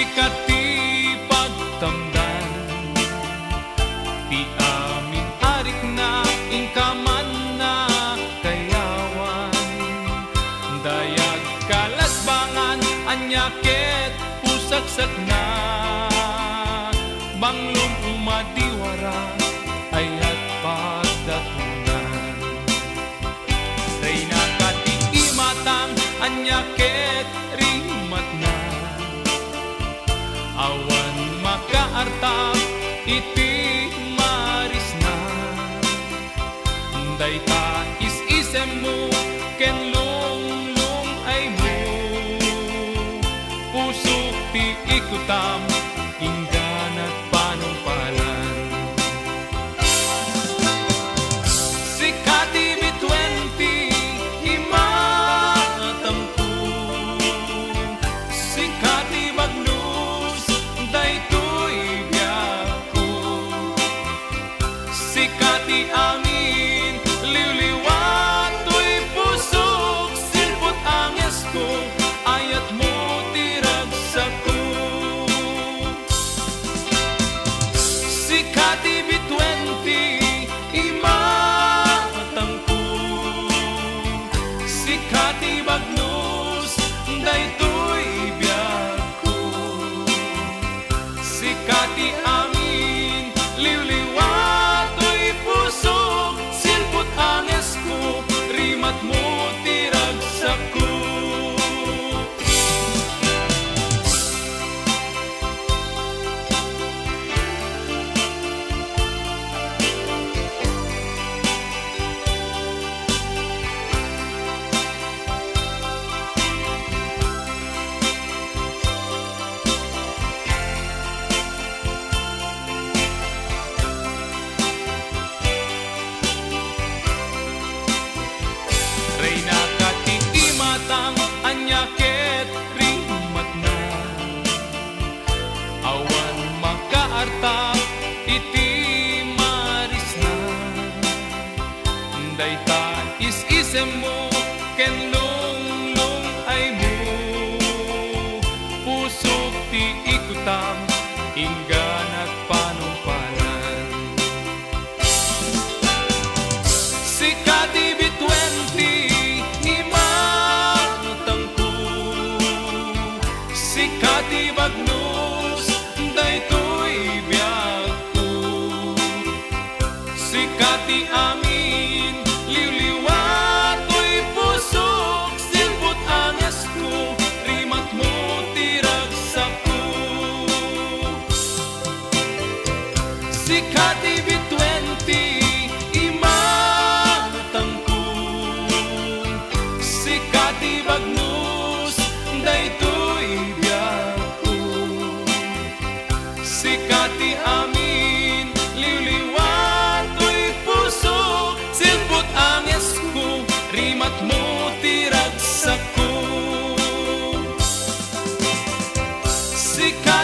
sikat ti pagtamdan, ti amin arik na ingkaman na kayawan, dayag kalasbangan anyaket pusaksak na, banglong umadiwara ayat pagdatunan. Reyna kati imatang anyaket rimat na, awan makaartap iti maris na, dayta is-isem mo ken lunglung ay mo, pusok ti ikutam inggan at panumpalan. Sikati B20 himatamko, sikati bagnus daytoy biyako, sikati amin liwliwat to'y pusok silpot anges ko ayat mo tiragsak ko. Sikati B20 imatangko, sikati bagnus daytoy biyako, sikati amin liwliwat to'y pusok silpot anges ko rimat mo tiragsak ko. Reyna kati imatang anyaket rimat na, awan makaartap iti maris na, dayta is-isem mo ken lunglung ay mo, pusok ti ikutam inggan at panumpalan. Sikati B20 himatangko, sikati bagnus daytoy biyako, sikati amin liwliwat to'y pusok silpot anges ko rimat mo tiragsak ko. Sikati B20 imatangko, sikati bagnus daytoy biyako, sikati amin liwliwat to'y pusok silpot anges ko rimat mo tiragsak ko. Sikati